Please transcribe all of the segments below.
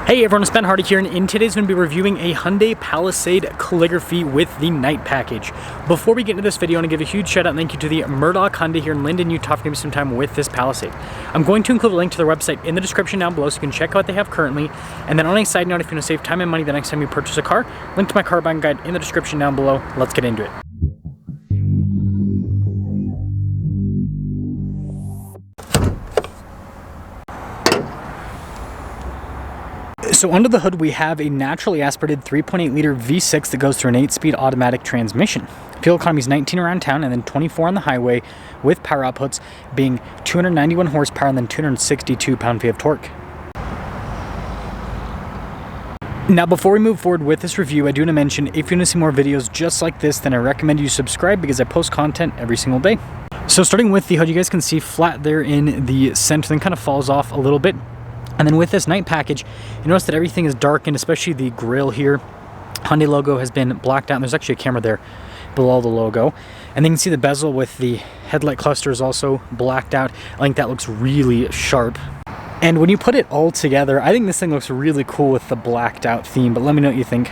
Hey everyone, it's Ben Hardy here, and in today's going to be reviewing a Hyundai Palisade Calligraphy with the night package. Before we get into this video, I want to give a huge shout out and thank you to the Murdoch Hyundai here in Linden, Utah for giving me some time with this Palisade. I'm going to include a link to their website in the description down below so you can check out what they have currently. And then on a side note, if you want to save time and money the next time you purchase a car, link to my car buying guide in the description down below. Let's get into it. So under the hood we have a naturally aspirated 3.8 liter V6 that goes through an 8-speed automatic transmission. Fuel economy is 19 around town and then 24 on the highway, with power outputs being 291 horsepower and then 262 pound-feet of torque. Now before we move forward with this review, I do want to mention if you want to see more videos just like this, then I recommend you subscribe because I post content every single day. So starting with the hood, you guys can see flat there in the center, then kind of falls off a little bit. And then with this night package, you notice that everything is darkened, especially the grille here. Hyundai logo has been blacked out, and there's actually a camera there below the logo. And then you can see the bezel with the headlight cluster is also blacked out. I think that looks really sharp. And when you put it all together, I think this thing looks really cool with the blacked out theme, but let me know what you think.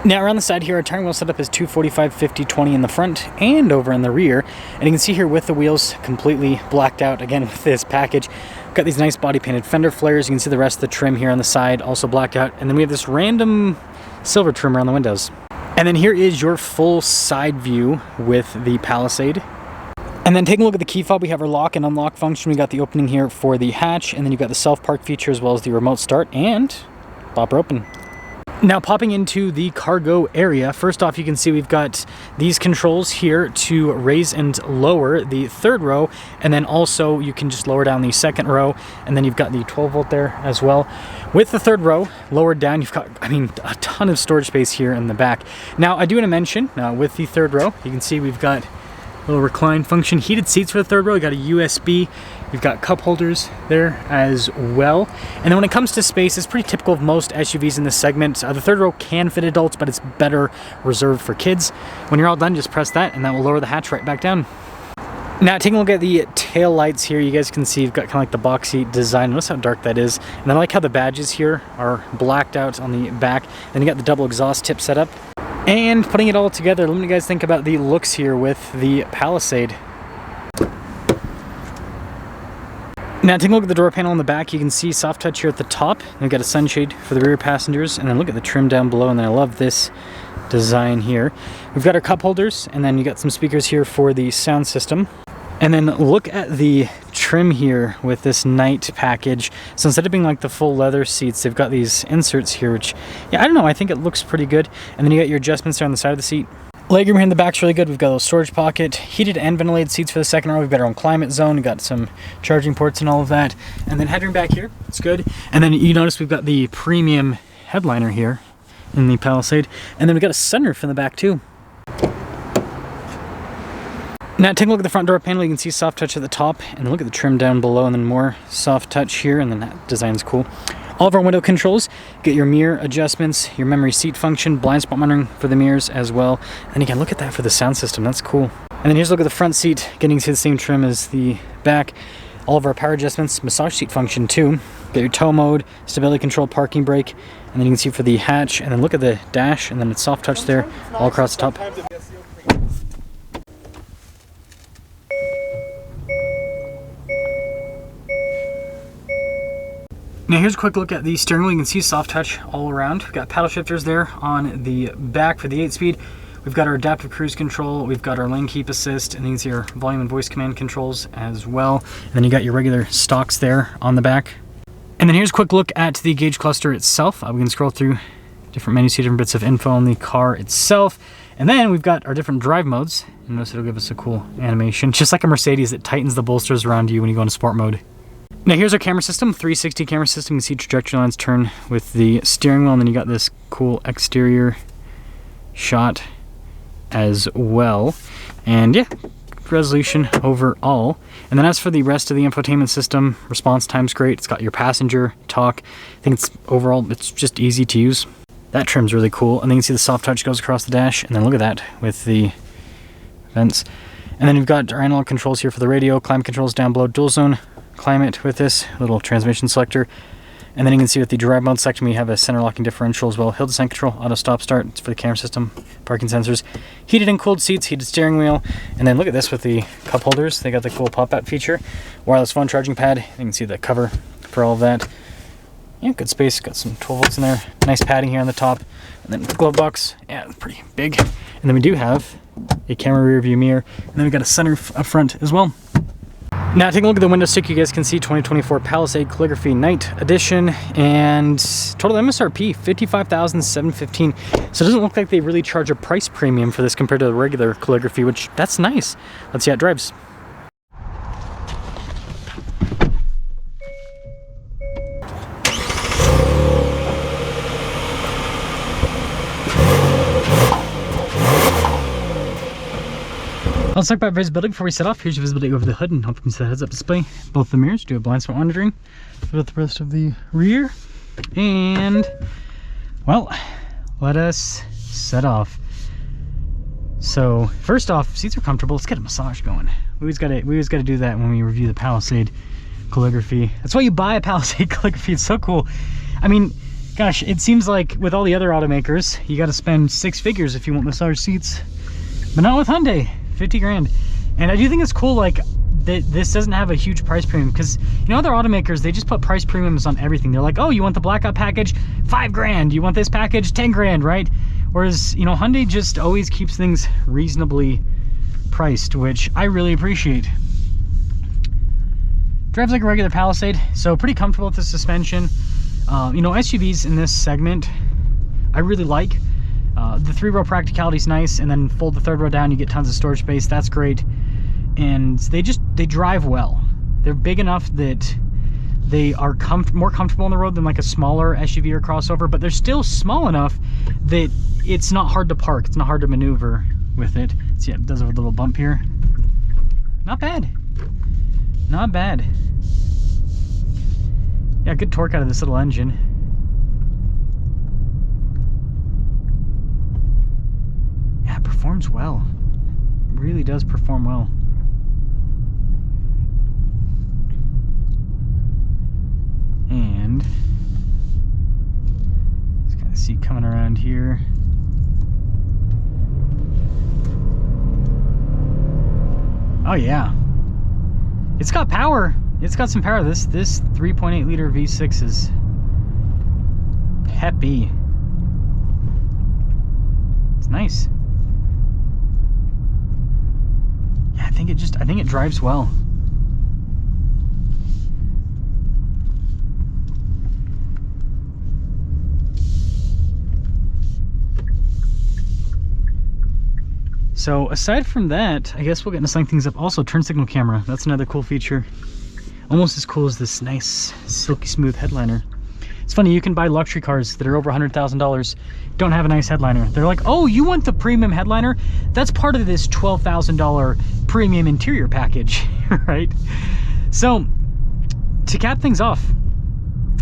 Now around the side here, our turning wheel setup is 245, 50, 20 in the front and over in the rear. And you can see here with the wheels completely blacked out, again with this package. We've got these nice body painted fender flares. You can see the rest of the trim here on the side also blacked out. And then we have this random silver trim around the windows. And then here is your full side view with the Palisade. And then taking a look at the key fob, we have our lock and unlock function. We got the opening here for the hatch, and then you've got the self-park feature as well as the remote start and pop her open. Now popping into the cargo area, first off you can see we've got these controls here to raise and lower the third row, and then also you can just lower down the second row, and then you've got the 12 volt there as well. With the third row lowered down, you've got, a ton of storage space here in the back. Now I do want to mention, with the third row, you can see we've got a little recline function, heated seats for the third row, you got a USB, you've got cup holders there as well. And then when it comes to space, it's pretty typical of most SUVs in this segment. The third row can fit adults, but it's better reserved for kids. When you're all done, just press that and that will lower the hatch right back down. Now taking a look at the tail lights here, you guys can see you've got kind of like the boxy design. Notice how dark that is. And I like how the badges here are blacked out on the back. Then you got the double exhaust tip set up. And putting it all together, let me guys think about the looks here with the Palisade. Now taking a look at the door panel on the back, you can see soft touch here at the top. We've got a sunshade for the rear passengers, and then look at the trim down below, and then I love this design here. We've got our cup holders, and then you got some speakers here for the sound system. And then look at the trim here with this night package. So instead of being like the full leather seats, they've got these inserts here, which, yeah, I don't know, I think it looks pretty good. And then you got your adjustments there on the side of the seat. Legroom here in the back's really good. We've got a little storage pocket, heated and ventilated seats for the second row. We've got our own climate zone. We've got some charging ports and all of that. And then headroom back here, it's good. And then you notice we've got the premium headliner here in the Palisade. And then we've got a sunroof in the back too. Now taking a look at the front door panel, you can see soft touch at the top, and look at the trim down below, and then more soft touch here, and then that design's cool. All of our window controls, get your mirror adjustments, your memory seat function, blind spot monitoring for the mirrors as well. And again, look at that for the sound system, that's cool. And then here's a look at the front seat, getting to the same trim as the back. All of our power adjustments, massage seat function too. Get your tow mode, stability control, parking brake, and then you can see for the hatch, and then look at the dash, and then it's soft touch there all across the top. Now here's a quick look at the steering wheel. You can see soft touch all around. We've got paddle shifters there on the back for the 8-speed. We've got our adaptive cruise control. We've got our lane keep assist, and then you can see our volume and voice command controls as well. And then you got your regular stocks there on the back. And then here's a quick look at the gauge cluster itself. We can scroll through different menus, see different bits of info on the car itself. And then we've got our different drive modes. And notice it'll give us a cool animation. Just like a Mercedes, it tightens the bolsters around you when you go into sport mode. Now here's our camera system, 360 camera system. You can see trajectory lines turn with the steering wheel, and then you got this cool exterior shot as well. And yeah, resolution overall. And then as for the rest of the infotainment system, response time's great. It's got your passenger talk. I think it's just easy to use. That trim's really cool. And then you can see the soft touch goes across the dash, and then look at that with the vents. And then you've got our analog controls here for the radio, climate controls down below, dual zone climate with this little transmission selector. And then you can see with the drive mode section, we have a center locking differential as well. Hill descent control, auto stop start. It's for the camera system, parking sensors, heated and cooled seats, heated steering wheel. And then look at this with the cup holders. They got the cool pop-out feature. Wireless phone charging pad. You can see the cover for all of that. Yeah, good space. Got some 12 volts in there. Nice padding here on the top. And then the glove box. Yeah, pretty big. And then we do have a camera rear view mirror. And then we got a center up front as well. Now taking a look at the window stick, you guys can see 2024 Palisade Calligraphy Night Edition, and total MSRP $55,715. So it doesn't look like they really charge a price premium for this compared to the regular Calligraphy, which that's nice. Let's see how it drives. Let's talk about visibility before we set off. Here's your visibility over the hood, and hope you can see the heads-up display. Both the mirrors do a blind spot monitoring throughout the rest of the rear. And, well, let us set off. So, first off, seats are comfortable. Let's get a massage going. We always gotta do that when we review the Palisade Calligraphy. That's why you buy a Palisade Calligraphy. It's so cool. I mean, gosh, it seems like with all the other automakers, you gotta spend 6 figures if you want massage seats. But not with Hyundai. 50 grand. And I do think it's cool, like, that this doesn't have a huge price premium, because, you know, other automakers, they just put price premiums on everything. They're like, oh, you want the blackout package? 5 grand. You want this package? 10 grand, right? Whereas, you know, Hyundai just always keeps things reasonably priced, which I really appreciate. Drives like a regular Palisade, so pretty comfortable with the suspension. You know, SUVs in this segment, I really like. The 3-row practicality is nice, and then fold the 3rd row down, you get tons of storage space. That's great. And they drive well. They're big enough that they are more comfortable on the road than like a smaller SUV or crossover, but they're still small enough that it's not hard to park. It's not hard to maneuver with it. See, it does have a little bump here. Not bad. Not bad. Yeah, good torque out of this little engine. Performs well. It really does perform well. And just kind of see coming around here. Oh yeah, it's got power. It's got some power. This 3.8 liter V6 is peppy. It's nice. I think it drives well. So aside from that, I guess we'll get into setting things up. Also, turn signal camera. That's another cool feature. Almost as cool as this nice silky smooth headliner. It's funny, you can buy luxury cars that are over $100,000, don't have a nice headliner. They're like, oh, you want the premium headliner? That's part of this $12,000 premium interior package, right? So, to cap things off,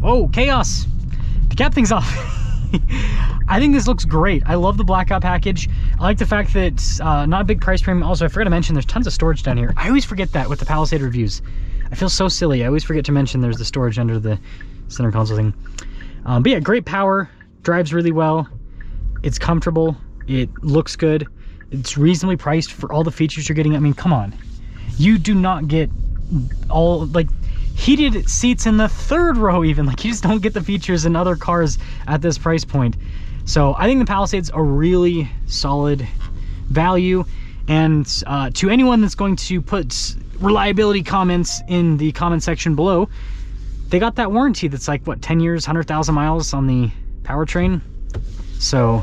oh, chaos. To cap things off, I think this looks great. I love the blackout package. I like the fact that it's not a big price premium. Also, I forgot to mention there's tons of storage down here. I always forget that with the Palisade reviews. I feel so silly. I always forget to mention there's the storage under the center console thing. But yeah, great power, drives really well, it's comfortable, it looks good, it's reasonably priced for all the features you're getting. I mean, come on, you do not get all, like, heated seats in the 3rd row even. Like, you just don't get the features in other cars at this price point. So I think the Palisade's a really solid value. And to anyone that's going to put reliability comments in the comment section below, they got that warranty that's like, what, 10 years, 100,000 miles on the powertrain. So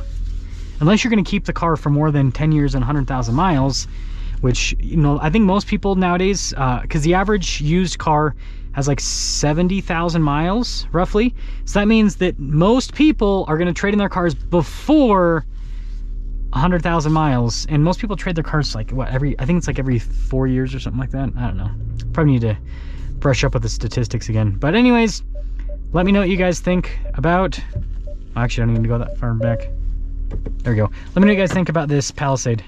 unless you're going to keep the car for more than 10 years and 100,000 miles, which, you know, I think most people nowadays, because the average used car has like 70,000 miles roughly. So that means that most people are going to trade in their cars before 100,000 miles. And most people trade their cars like, what, I think it's like every 4 years or something like that. I don't know. Probably need to brush up with the statistics again. But anyways, let me know what you guys think about, actually I don't need to go that far back. There we go. Let me know what you guys think about this Palisade.